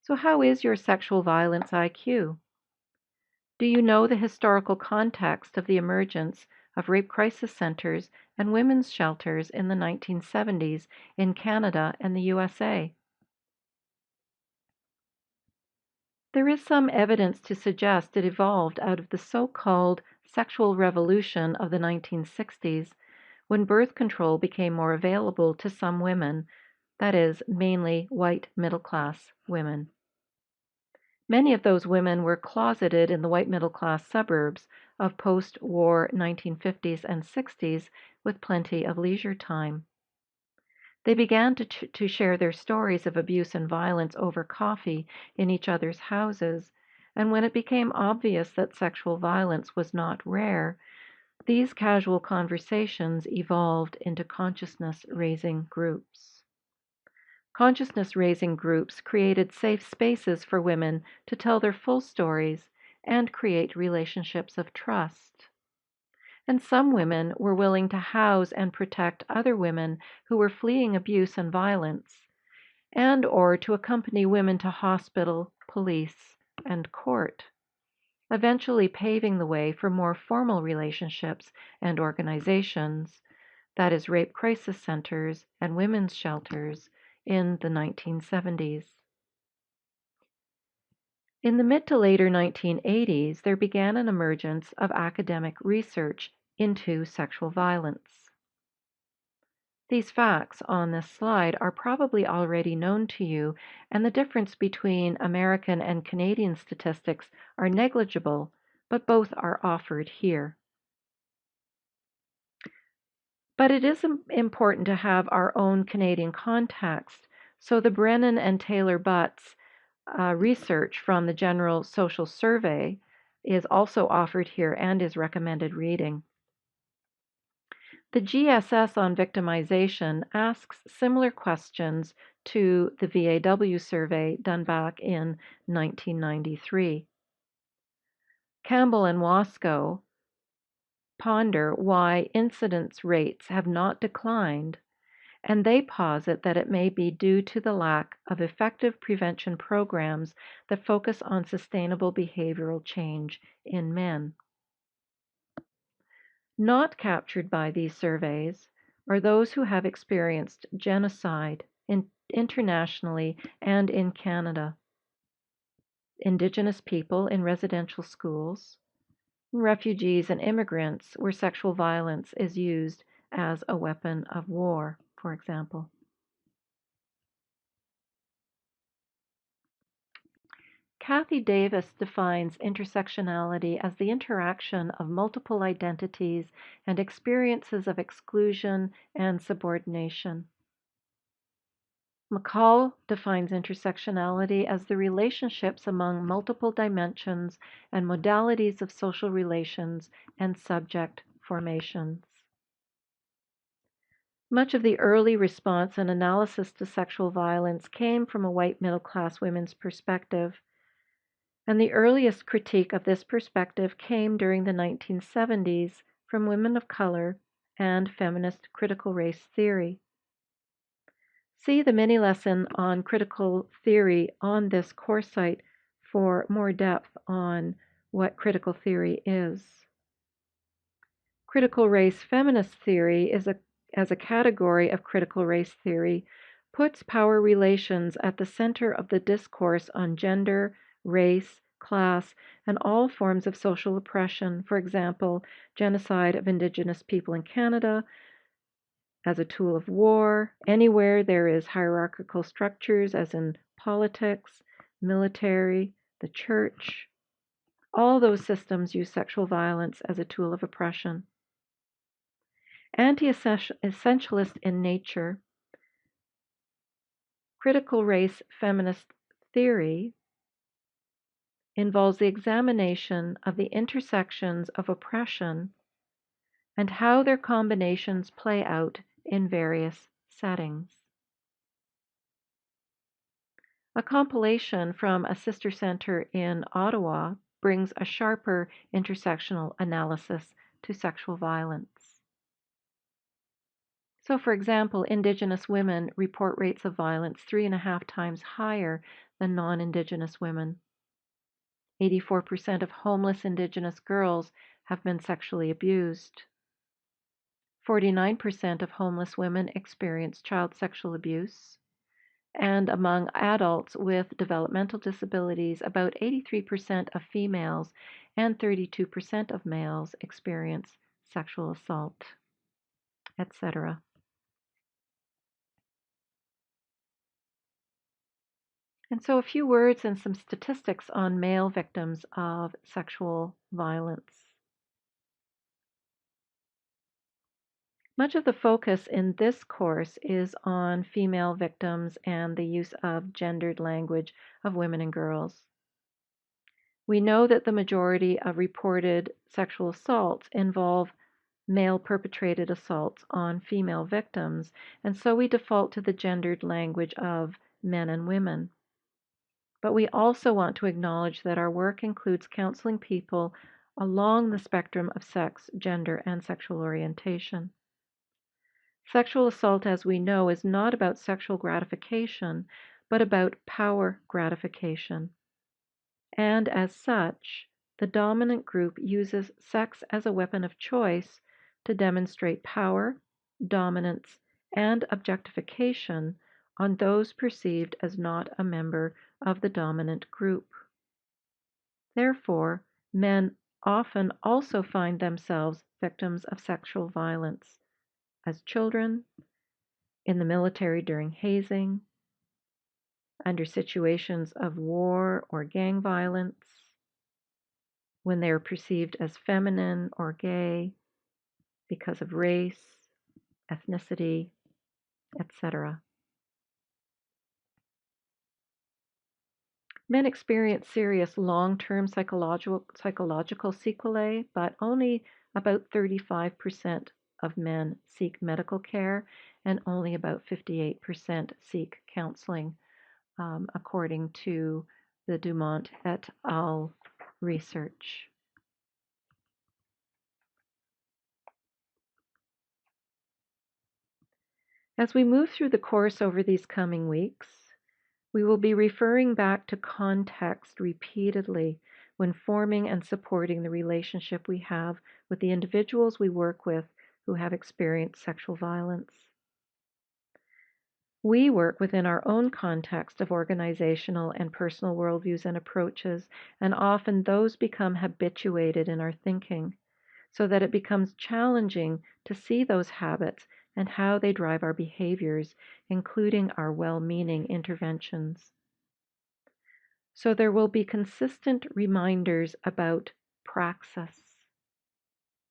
So, how is your sexual violence IQ? Do you know the historical context of the emergence of rape crisis centers and women's shelters in the 1970s in Canada and the USA? There is some evidence to suggest it evolved out of the so called sexual revolution of the 1960s, when birth control became more available to some women, that is, mainly white middle class women. Many of those women were closeted in the white middle class suburbs of post war 1950s and 60s with plenty of leisure time. They began to share their stories of abuse and violence over coffee in each other's houses, and when it became obvious that sexual violence was not rare, these casual conversations evolved into consciousness raising groups. Consciousness raising groups created safe spaces for women to tell their full stories and create relationships of trust. And some women were willing to house and protect other women who were fleeing abuse and violence, and or to accompany women to hospital, police, and court, eventually paving the way for more formal relationships and organizations, that is, rape crisis centers and women's shelters, in the 1970s. In the mid to later 1980s, there began an emergence of academic research into sexual violence. These facts on this slide are probably already known to you, and the difference between American and Canadian statistics are negligible, but both are offered here. But it is important to have our own Canadian context, so the Brennan and Taylor Butts research from the General Social Survey is also offered here and is recommended reading. The GSS on victimization asks similar questions to the VAW survey done back in 1993. Campbell and Wasco ponder why incidence rates have not declined, and they posit that it may be due to the lack of effective prevention programs that focus on sustainable behavioral change in men. Not captured by these surveys are those who have experienced genocide internationally and in Canada, Indigenous people in residential schools, refugees and immigrants where sexual violence is used as a weapon of war, for example. Kathy Davis defines intersectionality as the interaction of multiple identities and experiences of exclusion and subordination. McCall defines intersectionality as the relationships among multiple dimensions and modalities of social relations and subject formations. Much of the early response and analysis to sexual violence came from a white middle class women's perspective, and the earliest critique of this perspective came during the 1970s from women of color and feminist critical race theory. See the mini lesson on critical theory on this course site for more depth on what critical theory is. Critical race feminist theory as a category of critical race theory puts power relations at the center of the discourse on gender, race, class, and all forms of social oppression, for example, genocide of Indigenous people in Canada, as a tool of war, anywhere there is hierarchical structures, as in politics, military, the church. All those systems use sexual violence as a tool of oppression. Anti-essentialist in nature, critical race feminist theory involves the examination of the intersections of oppression and how their combinations play out in various settings. A compilation from a sister center in Ottawa brings a sharper intersectional analysis to sexual violence. So, for example, Indigenous women report rates of violence 3.5 times higher than non Indigenous women. 84% of homeless Indigenous girls have been sexually abused. 49% of homeless women experience child sexual abuse. And among adults with developmental disabilities, about 83% of females and 32% of males experience sexual assault, etc. And so, a few words and some statistics on male victims of sexual violence. Much of the focus in this course is on female victims and the use of gendered language of women and girls. We know that the majority of reported sexual assaults involve male perpetrated assaults on female victims, and so we default to the gendered language of men and women. But we also want to acknowledge that our work includes counseling people along the spectrum of sex, gender, and sexual orientation. Sexual assault, as we know, is not about sexual gratification, but about power gratification. And as such, the dominant group uses sex as a weapon of choice to demonstrate power, dominance, and objectification on those perceived as not a member of the dominant group. Therefore, men often also find themselves victims of sexual violence as children, in the military during hazing, under situations of war or gang violence, when they are perceived as feminine or gay because of race, ethnicity, etc. Men experience serious long-term psychological sequelae, but only about 35% of men seek medical care and only about 58% seek counseling, according to the Dumont et al. Research. As we move through the course over these coming weeks, we will be referring back to context repeatedly when forming and supporting the relationship we have with the individuals we work with who have experienced sexual violence. We work within our own context of organizational and personal worldviews and approaches, and often those become habituated in our thinking, so that it becomes challenging to see those habits and how they drive our behaviors, including our well-meaning interventions. So there will be consistent reminders about praxis.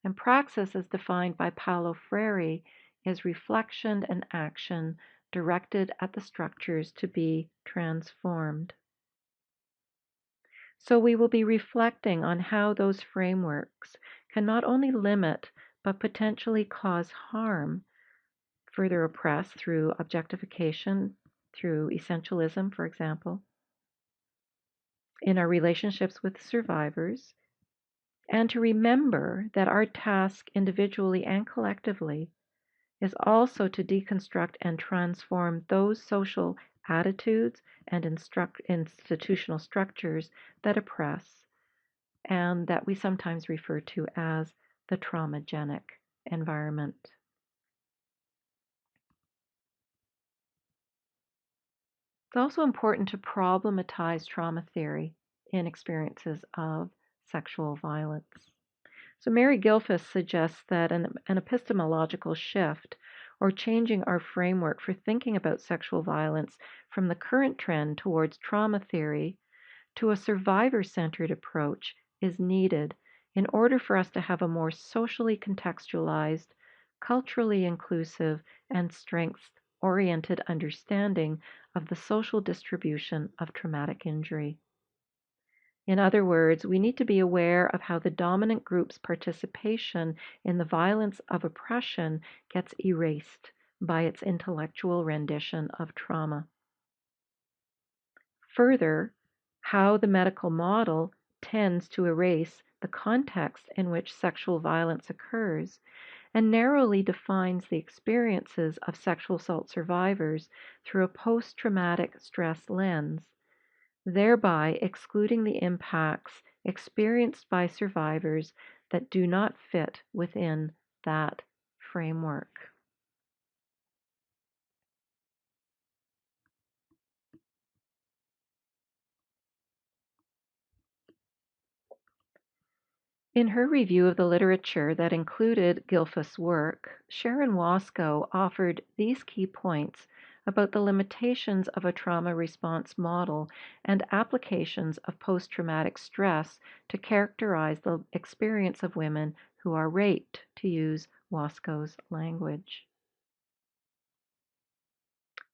And praxis, as defined by Paulo Freire, is reflection and action directed at the structures to be transformed. So we will be reflecting on how those frameworks can not only limit but potentially cause harm, further oppress through objectification, through essentialism, for example, in our relationships with survivors, and to remember that our task individually and collectively is also to deconstruct and transform those social attitudes and institutional structures that oppress and that we sometimes refer to as the traumagenic environment. It's also important to problematize trauma theory in experiences of sexual violence. So, Mary Gilfus suggests that an epistemological shift or changing our framework for thinking about sexual violence from the current trend towards trauma theory to a survivor centered approach is needed in order for us to have a more socially contextualized, culturally inclusive, and strengths oriented understanding of the social distribution of traumatic injury. In other words, we need to be aware of how the dominant group's participation in the violence of oppression gets erased by its intellectual rendition of trauma. Further, how the medical model tends to erase the context in which sexual violence occurs and narrowly defines the experiences of sexual assault survivors through a post-traumatic stress lens, thereby excluding the impacts experienced by survivors that do not fit within that framework. In her review of the literature that included Gilfus' work, Sharon Wasco offered these key points about the limitations of a trauma response model and applications of post-traumatic stress to characterize the experience of women who are raped, to use Wasco's language.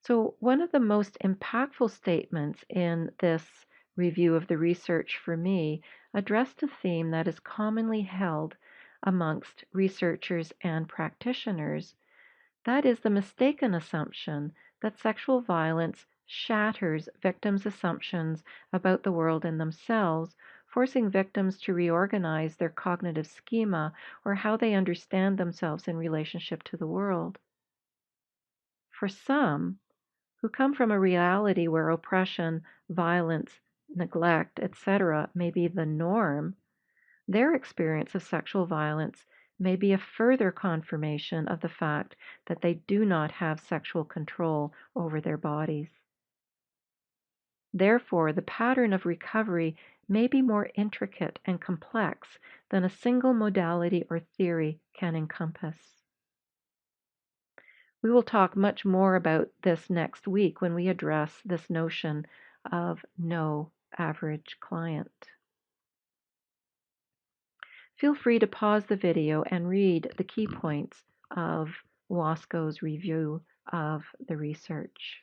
So, one of the most impactful statements in this review of the research for me addressed a theme that is commonly held amongst researchers and practitioners. That is the mistaken assumption that sexual violence shatters victims' assumptions about the world and themselves, forcing victims to reorganize their cognitive schema or how they understand themselves in relationship to the world. For some, who come from a reality where oppression, violence, neglect, etc., may be the norm, their experience of sexual violence may be a further confirmation of the fact that they do not have sexual control over their bodies. Therefore, the pattern of recovery may be more intricate and complex than a single modality or theory can encompass. We will talk much more about this next week when we address this notion of no average client. Feel free to pause the video and read the key points of Wasco's review of the research.